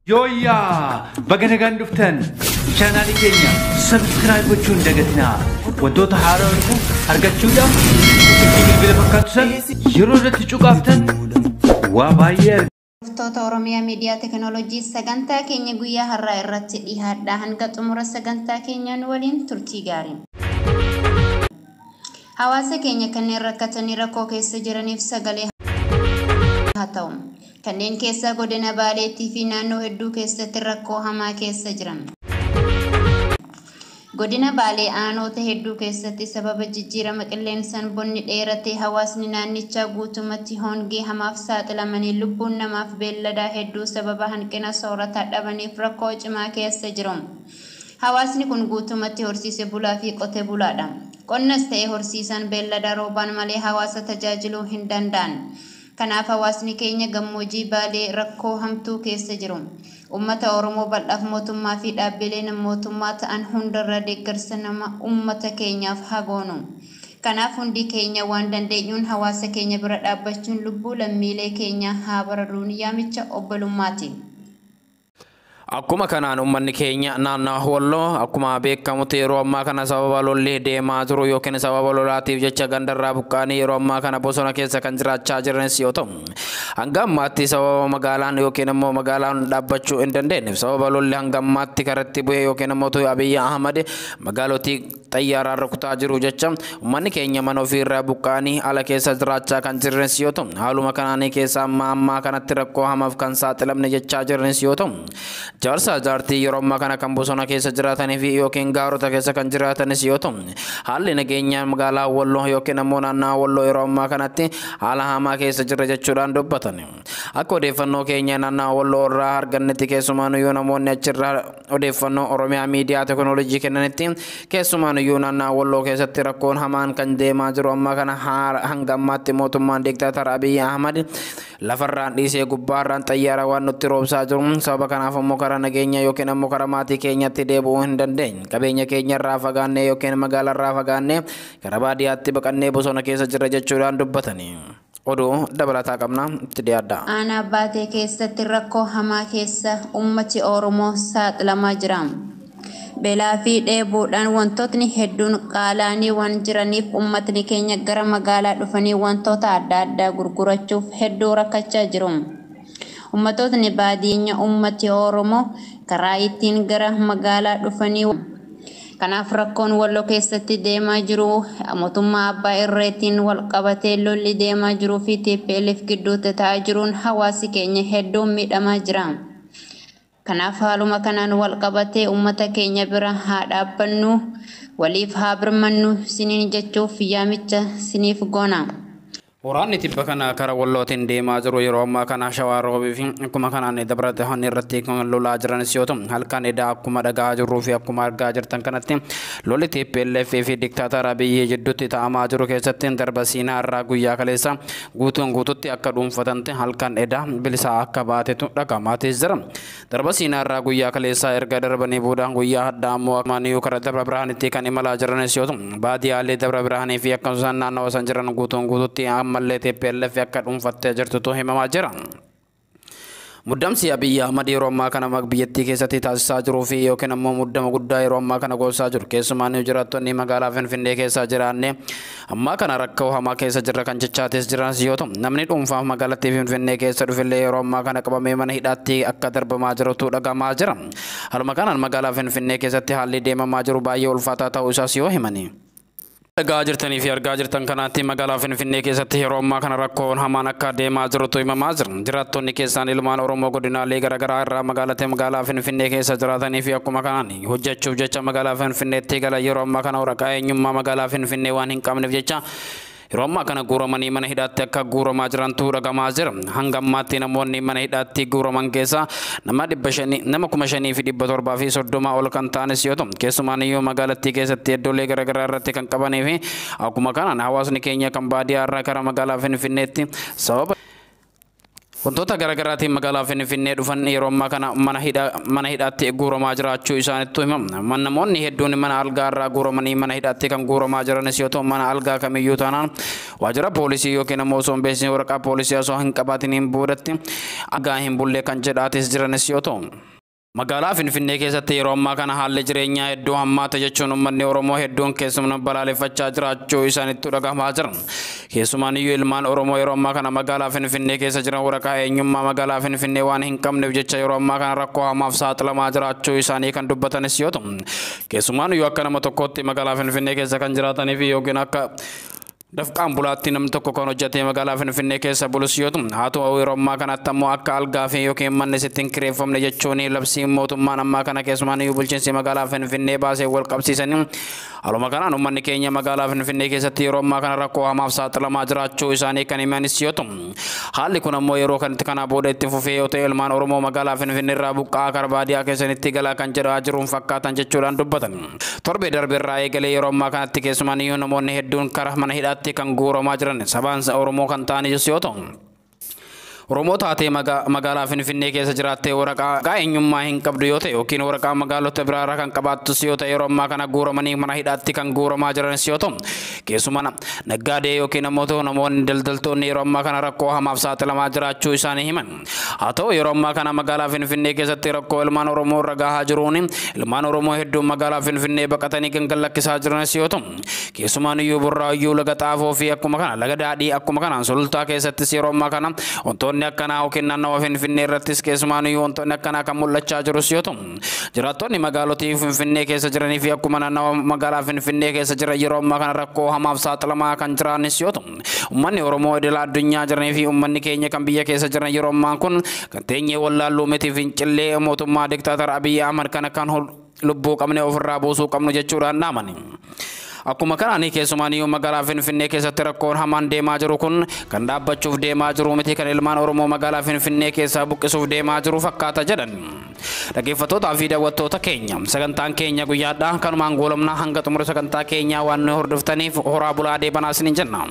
Yoya, baga nagaan dhuftan chaanaalii keenya subscribe gochuun dagatinaa wantoota haaraa dhufu argachuudhaaf bilbila fakkaatu san yeroo irratti cuqaaftan waa baay'ee Toota Oromiyaa Miidiyaa Teknooloojii sagantaa keenya guyyaa har'aa irratti dhiyaadhaa hanga xumura sagantaa keenyaan waliin turtii gaarii. Hawaasa keenya kanneen rakkatanii rakkoo keessa jiraniif sagalee haa ta'u. Kanneen keessa godina Baaleetii fi naannoo hedduu keessatti rakkoo hamaa keessa jiran. Godina Baalee aanoota hedduu keessatti sababa jijjiirama qilleensaan bonni dheeratee hawaasni naannichaa guutumatti hongee hamaaf saaxilamanii lubbuun namaaf beelladaa hedduu sababa hanqina soorataa dhabaniif rakkoo cimaa keessa jiru. Hawaasni kun guutumatti horsiise bulaa fi qote bulaadha. Qonnas ta'ee horsiisaan beelladaa roobaan malee hawaasa tajaajiluu hin danda'an. Kanaaf hawaasni keenya gammoojjii Baalee rakkoo hamtuu keessa jiru. Uummata Oromoo bal'aaf mootummaa fi dhaabbileen mootummaa ta'an hundarra deeggarsa nama uummata keenyaaf haa goonu. Kanaaf hundi keenya waan dandeenyuun hawaasa keenya bira dhaabbachuun lubbuu lammiilee keenya haa bararuun yaamicha obbolummaati. Akkuma kanaan uummanni keenya naannoo Walloo akkuma beekamutti yeroo ammaa kana sababa lolli deemaa jiru yookiin sababa lolaatiif jecha gandarraa buqqaanii yeroo ammaa kana bosona keessa kan jiraachaa jiranis yoo ta'u hanga ammaatti sababa magaalaan yookiin immoo magaalaan dhaabbachuu hin dandeenyeef sababa lolli hanga ammaatti karatti bu'ee yookiin immoo Abiyyi Ahmad magaalotii xayyaaraan rukutaa jiru jecha uummanni keenya mana ofiirraa buqqaanii ala keessa jiraachaa kan jiranis yoo ta'u haaluma kanaan keessa ammaa kanatti rakkoo hamaaf kan saaxilamne jechaa jiranis yoo ta'u Jaarsa jaartii yeroo ammaa kana kan bosona keessa jiraatanii fi yookiin gaarota keessa kan jiraatanis yoo ta'u haalli nageenyaa magaalaa Walloo yookiin ammoo naannoo Walloo yeroo ammaa kanatti haala hamaa keessa jira jechuudhaan dubbatan. Akka odeeffannoo keenya naannoo Walloo irraa argannetti keessumaanuyyuu namoonni achirraa odeeffannoo Oromiyaa Miidiyaa Teknooloojii kennanitti keessumaanuyyuu naannoo Walloo keessatti rakkoon hamaan kan deemaa jiru ammaa kana hanga ammaatti mootummaan diktaatar Abiyyi Ahmad lafarraan dhiisee gubbaarraan xayyaara waan nutti roobsaa jiru sababa kanaaf ammoo karaa nageenya yookiin ammoo karaa maatii keenyatti deebi'uu hin dandeenye qabeenya keenya irraa fagaannee yookiin magaalaa irraa fagaannee karaa baadiyyaatti baqannee bosona keessa jirra jechuudhaan dubbatanii. Oduu dabalataa qabna itti dhiyaadha. Aanaa Baatee keessatti rakkoo hamaa keessa uummati Oromoo saaxilamaa jira. Beelaa fi dheebuudhaan wantootni hedduun qaalaanii waan jiraniif uummatni keenya gara magaalaa dhufanii wantoota adda addaa gurgurachuuf hedduu rakkachaa jiru. Uummattootni baadiyyaa uummati Oromoo karaa ittiin gara magaalaa dhufanii kanaaf rakkoon Walloo keessatti deemaa jiru mootummaa abbaa irreetiin wal qabatee lolli deemaa jiruu fi TPLF gidduutti ta'aa jiruun hawaasi keenya hedduun miidhamaa jira. Kanaaf haaluma kanaan wal qabatee uummata keenya bira haa dhaabbannu waliif haa birmannu siniin jechuuf yaamicha siniif goona. Waraanni tibba kana karaa Wallootiin deemaa jiru yeroo ammaa kana Shawaa Roobii fi akkuma kanaan dabarate hanni irratti kan lolaa jiranis yoo ta'u halkan edaa akkuma dhagaa jirruu fi akkuma argaa jirtan kanatti lolli TPLF fi diktaatar Abiyyi jidduutti ta'amaa jiru keessatti darba Siinaa irraa guyyaa kaleessa guutuutti akka dhuunfatante halkan edaa bilisaa akka baatetu dhagamaatee jira. Darba Siinaa irraa guyyaa kaleessa erga darbanii booda guyyaa adda ammoo maaniyyuu karaa Dabra Birhaanitti kan imalaa jiranis yoo ta'u baadiyyaalee Dabra Birhaanii fi akkasumas naannoo san jiran guutuutti mallee TPLF akka dhuunfattee jirtutu himamaa jira. Muddamsi Abiyyi Ahmad yeroo ammaa kana biyyattii keessatti taasisaa jiruu fi yookiin ammoo muddama guddaa yeroo ammaa kana goosaa jiru keessumaan jiraattonni magaalaa Finfinnee keessa jiraanne ammaa kana rakkoo hamaa keessa jirra kan jechaates jiranis yoo ta'u namni dhuunfaa magaalattii Finfinnee keessa dhufillee yeroo ammaa kana qabamee mana hidhaatti akka darbamaa jirutu dhagamaa jira. Haaluma kanaan magaalaa Finfinnee keessatti haalli deemamaa jiru baay'ee ulfaataa ta'uu isaas yoo himani. Dhagaa jirtanii fi argaa jirtan kanaatti magaalaa Finfinnee keessatti yeroo ammaa kana rakkoon hamaan akka deemaa jirutu himamaa jira. Jiraattonni keessaan ilmaan Oromoo godinaalee garaagaraa irraa magaalaa Finfinnee keessa jiraatanii fi akkuma kanaan hojjechuuf jecha magaalaa Finfinneetti galan yeroo ammaa kana waraqaa eenyummaa magaalaa Finfinnee waan hin qabneef jecha yeroo ammaa kana guuramanii mana hidhaatti akka guuramaa jirantu dhagamaa jira. Hanga ammaatti namoonni mana hidhaatti guuraman keessa nama 5,730 ol kan ta'anis yoo ta'u keessumaaniyyuu magaalattii keessatti iddoolee garaagaraa irratti kan qabanii fi akkuma kanaan hawaasni keenya kan baadiyyaa irraa gara magaalaa Finfinneetti sababa Wantoota garaagaraatiin magaalaa Finfinnee dhufan yeroo ammaa kana mana hidhaatti guuramaa jiraachuu isaaniitu himama. Namoonni hedduun mana algaa irraa guuramanii mana hidhaatti kan guuramaa jiranis yoo ta'u mana algaa kamiyyuu taanaan waajjira poolisii yookiin immoo osoo hin beeksisne waraqaa poolisii osoo hin qabaatiniin boodatti algaa hin bulle kan jedhaatis jiranis yoo ta'u. Magaalaa Finfinnee keessatti yeroo ammaa kana haalli jireenyaa hedduu hammaata jechuun uummanni Oromoo hedduun keessumaa balaaleffachaa jiraachuu isaaniitu dhagahamaa jira. Keessumaan iyyuu ilmaan Oromoo yeroo ammaa kana magaalaa Finfinnee keessa jiran waraqaa eenyummaa magaalaa Finfinnee waan hin qabneef jecha yeroo ammaa kana rakkoo hamaaf saaxilamaa jiraachuu isaanii kan dubbatanis yoo ta'u. Keessumaan iyyuu akka nama tokkootti magaalaa Finfinnee keessa kan jiraataniif yookiin akka dafqaan bulaatti namni tokko kan hojjetee magaalaa Finfinnee keessa bulus yoo ta'u haa ta'u yeroo ammaa kanatti ammoo akka algaa fi yookiin manni sitti hin kireeffamne jechuun labsiin mootummaan ammaa kana keessumaan iyyuu bulchiinsi magaalaa Finfinnee baasee wal qabsiisanii haaluma kanaan uummanni keenya magaalaa Finfinnee keessatti yeroo ammaa kana rakkoo hamaaf saaxilamaa jiraachuu isaanii kan himanis yoo ta'u haalli kun ammoo yeroo kanatti kana booda itti fufee yoo ta'e ilmaan Oromoo magaalaa Finfinnee irraa buqqaa gara baadiyyaa keessanitti galaa kan jedhaa jiruun fakkaatan jechuudhaan dubbatan. Torbee darbe irraa eegalee yeroo ammaa kanatti keessumaan iyyuu namoonni hedduun karaa mana hidhaatti kan guuramaa jiran sabaan Oromoo kan ta'anis yoo ta'u. Oromoo taatee magaalaa Finfinnee keessa jiraattee waraqaa eenyummaa hin qabdu yoo ta'e yookiin waraqaa magaalota biraarraa kan qabaattus yoo ta'e yeroo ammaa kana guuramanii mana hidhaatti kan guuramaa jiranis yoo ta'u keessumaa naggaadee yookiin ammoo namoonni daldaltoonni yeroo ammaa kana rakkoo hamaaf saaxilamaa jiraachuu isaanii himan. Haa ta'u yeroo ammaa kana magaalaa Finfinnee keessatti rakkoo ilmaan Oromoo irra gahaa jiruun ilmaan Oromoo hedduun magaalaa Finfinnee baqatanii kan lakkisaa jiranis yoo ta'u keessumaan iyyuu Burraayyuu laga Xaafoo fi akkuma kana laga Daadhii akkuma kanaan Sulultaa keessattis yeroo ammaa kana wantoonni akkanaa yookiin naannoo Finfinnee irrattis keessumaan iyyuu wantoonni akkanaa kan mul'achaa jirus yoo ta'u jiraattonni magaalotii Finfinnee keessa jiranii fi akkuma naannoo magaalaa Finfinnee keessa jiran yeroo ammaa kana rakkoo hamaaf saaxilamaa kan jiranis yoo ta'u uummanni Oromoo idil addunyaa jiranii fi uummanni keenya kan biyya keessa jiran yeroo ammaa kun kan teenyee wallaalluu miti fincillee mootummaa diktaatar Abiy Ahmad kana kan lubbuu qabne ofirraa buusuu qabnu jechuudhaan dhaamani. Akkuma kanaan keessumaan iyyuu magaalaa Finfinnee keessatti rakkoon hamaan deemaa jiru kun kan dhaabbachuuf deemaa jiru miti kan ilmaan Oromoo magaalaa Finfinnee keessaa buqqisuuf deemaa jiru fakkaata jedhan. Dhaggeeffattootaa fi daawwattoota keenya sagantaan keenya guyyaadhaa kanumaan goolabna hanga xumura sagantaa keenyaa waan nu hordoftaniif horaa bulaa deebanaa isiniin jenna.